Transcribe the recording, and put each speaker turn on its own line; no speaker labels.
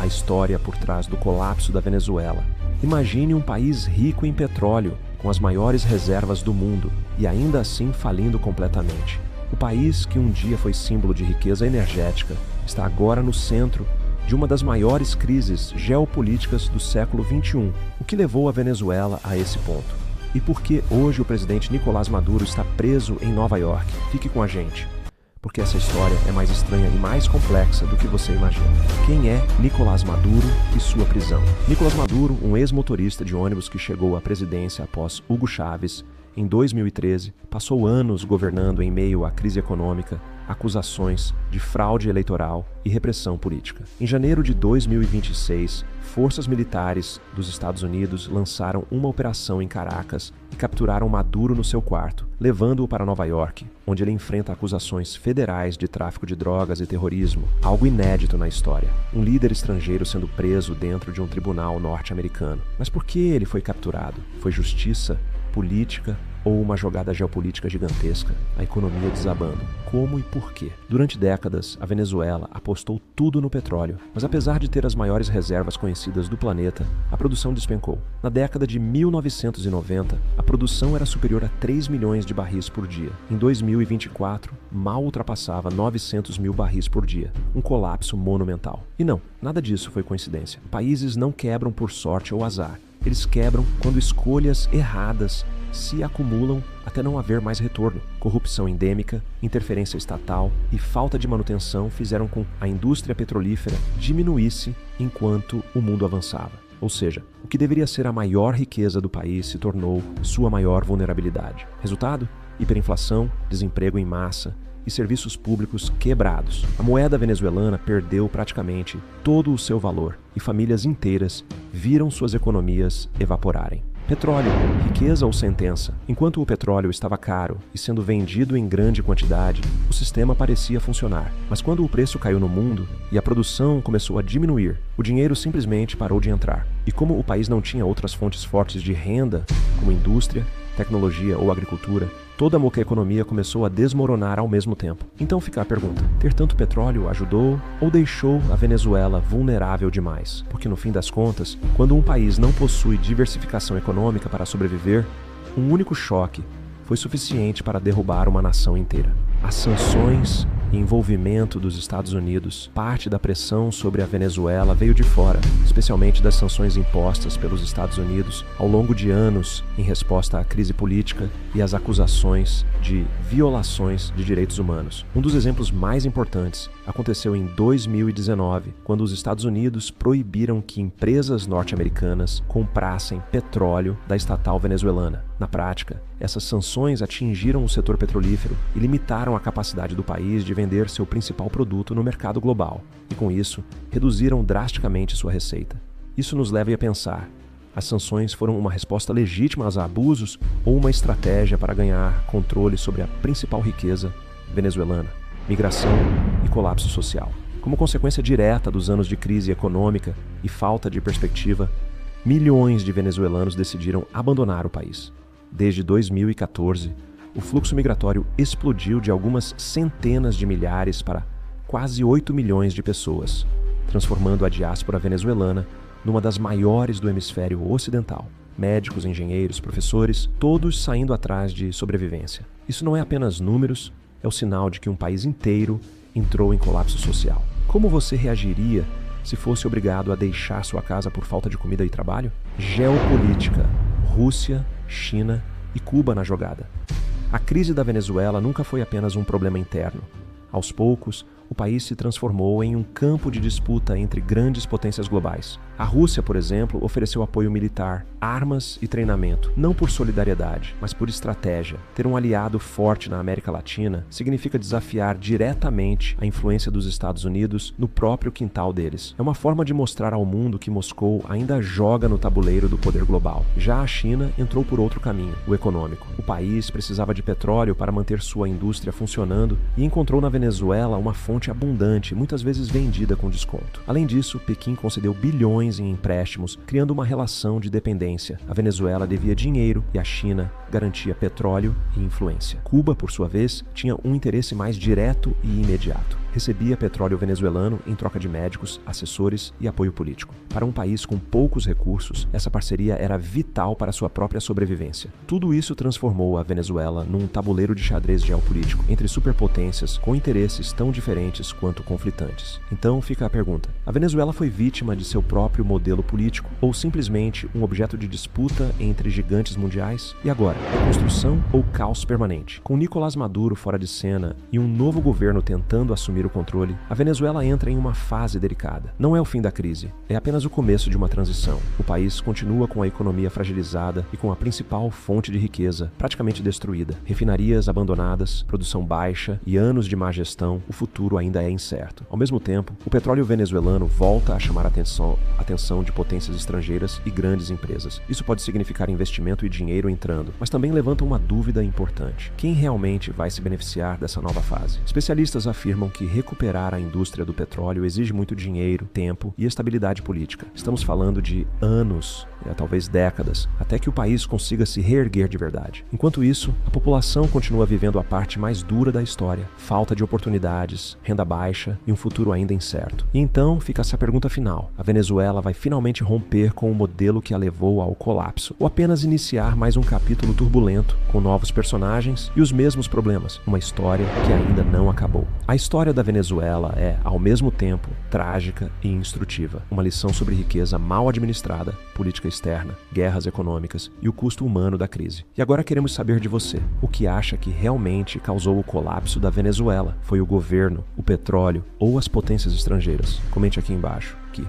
a história por trás do colapso da Venezuela. Imagine um país rico em petróleo, com as maiores reservas do mundo, e ainda assim falindo completamente. O país, que um dia foi símbolo de riqueza energética, está agora no centro de uma das maiores crises geopolíticas do século XXI. O que levou a Venezuela a esse ponto? E por que hoje o presidente Nicolás Maduro está preso em Nova York? Fique com a gente, porque essa história é mais estranha e mais complexa do que você imagina. Quem é Nicolás Maduro e sua prisão? Nicolás Maduro, um ex-motorista de ônibus que chegou à presidência após Hugo Chávez, em 2013, passou anos governando em meio à crise econômica, acusações de fraude eleitoral e repressão política. Em janeiro de 2026, forças militares dos Estados Unidos lançaram uma operação em Caracas e capturaram Maduro no seu quarto, levando-o para Nova York, onde ele enfrenta acusações federais de tráfico de drogas e terrorismo, algo inédito na história. Um líder estrangeiro sendo preso dentro de um tribunal norte-americano. Mas por que ele foi capturado? Foi justiça? Política ou uma jogada geopolítica gigantesca, a economia desabando? Como e por quê? Durante décadas, a Venezuela apostou tudo no petróleo, mas apesar de ter as maiores reservas conhecidas do planeta, a produção despencou. Na década de 1990, a produção era superior a 3 milhões de barris por dia. Em 2024, mal ultrapassava 900 mil barris por dia, um colapso monumental. E não, nada disso foi coincidência. Países não quebram por sorte ou azar. Eles quebram quando escolhas erradas se acumulam até não haver mais retorno. Corrupção endêmica, interferência estatal e falta de manutenção fizeram com que a indústria petrolífera diminuísse enquanto o mundo avançava. Ou seja, o que deveria ser a maior riqueza do país se tornou sua maior vulnerabilidade. Resultado? Hiperinflação, desemprego em massa e serviços públicos quebrados. A moeda venezuelana perdeu praticamente todo o seu valor e famílias inteiras viram suas economias evaporarem. Petróleo, riqueza ou sentença? Enquanto o petróleo estava caro e sendo vendido em grande quantidade, o sistema parecia funcionar. Mas quando o preço caiu no mundo e a produção começou a diminuir, o dinheiro simplesmente parou de entrar. E como o país não tinha outras fontes fortes de renda, como indústria, tecnologia ou agricultura, toda a economia começou a desmoronar ao mesmo tempo. Então fica a pergunta: ter tanto petróleo ajudou ou deixou a Venezuela vulnerável demais? Porque no fim das contas, quando um país não possui diversificação econômica para sobreviver, um único choque foi suficiente para derrubar uma nação inteira. As sanções e envolvimento dos Estados Unidos, parte da pressão sobre a Venezuela veio de fora, especialmente das sanções impostas pelos Estados Unidos ao longo de anos em resposta à crise política e às acusações de violações de direitos humanos. Um dos exemplos mais importantes aconteceu em 2019, quando os Estados Unidos proibiram que empresas norte-americanas comprassem petróleo da estatal venezuelana. Na prática, essas sanções atingiram o setor petrolífero e limitaram a capacidade do país de vender seu principal produto no mercado global, e com isso, reduziram drasticamente sua receita. Isso nos leva a pensar: as sanções foram uma resposta legítima aos abusos ou uma estratégia para ganhar controle sobre a principal riqueza venezuelana, migração e colapso social? Como consequência direta dos anos de crise econômica e falta de perspectiva, milhões de venezuelanos decidiram abandonar o país. Desde 2014, o fluxo migratório explodiu de algumas centenas de milhares para quase 8 milhões de pessoas, transformando a diáspora venezuelana numa das maiores do hemisfério ocidental. Médicos, engenheiros, professores, todos saindo atrás de sobrevivência. Isso não é apenas números, é o sinal de que um país inteiro entrou em colapso social. Como você reagiria se fosse obrigado a deixar sua casa por falta de comida e trabalho? Geopolítica: Rússia, China e Cuba na jogada. A crise da Venezuela nunca foi apenas um problema interno. Aos poucos, o país se transformou em um campo de disputa entre grandes potências globais. A Rússia, por exemplo, ofereceu apoio militar, armas e treinamento, não por solidariedade, mas por estratégia. Ter um aliado forte na América Latina significa desafiar diretamente a influência dos Estados Unidos no próprio quintal deles. É uma forma de mostrar ao mundo que Moscou ainda joga no tabuleiro do poder global. Já a China entrou por outro caminho, o econômico. O país precisava de petróleo para manter sua indústria funcionando e encontrou na Venezuela uma fonte abundante, muitas vezes vendida com desconto. Além disso, Pequim concedeu bilhões em empréstimos, criando uma relação de dependência. A Venezuela devia dinheiro e a China garantia petróleo e influência. Cuba, por sua vez, tinha um interesse mais direto e imediato: recebia petróleo venezuelano em troca de médicos, assessores e apoio político. Para um país com poucos recursos, essa parceria era vital para sua própria sobrevivência. Tudo isso transformou a Venezuela num tabuleiro de xadrez geopolítico entre superpotências com interesses tão diferentes quanto conflitantes. Então fica a pergunta: a Venezuela foi vítima de seu próprio modelo político ou simplesmente um objeto de disputa entre gigantes mundiais? E agora, reconstrução ou caos permanente? Com Nicolás Maduro fora de cena e um novo governo tentando assumir o controle, a Venezuela entra em uma fase delicada. Não é o fim da crise, é apenas o começo de uma transição. O país continua com a economia fragilizada e com a principal fonte de riqueza praticamente destruída. Refinarias abandonadas, produção baixa e anos de má gestão, o futuro ainda é incerto. Ao mesmo tempo, o petróleo venezuelano volta a chamar a atenção de potências estrangeiras e grandes empresas. Isso pode significar investimento e dinheiro entrando, mas também levanta uma dúvida importante: quem realmente vai se beneficiar dessa nova fase? Especialistas afirmam que recuperar a indústria do petróleo exige muito dinheiro, tempo e estabilidade política. Estamos falando de anos, talvez décadas, até que o país consiga se reerguer de verdade. Enquanto isso, a população continua vivendo a parte mais dura da história: falta de oportunidades, renda baixa e um futuro ainda incerto. E então fica essa pergunta final: a Venezuela vai finalmente romper com o modelo que a levou ao colapso, ou apenas iniciar mais um capítulo turbulento, com novos personagens e os mesmos problemas, uma história que ainda não acabou? A história da Venezuela é, ao mesmo tempo, trágica e instrutiva. Uma lição sobre riqueza mal administrada, política externa, guerras econômicas e o custo humano da crise. E agora queremos saber de você: o que acha que realmente causou o colapso da Venezuela? Foi o governo, o petróleo ou as potências estrangeiras? Comente aqui embaixo. Aqui.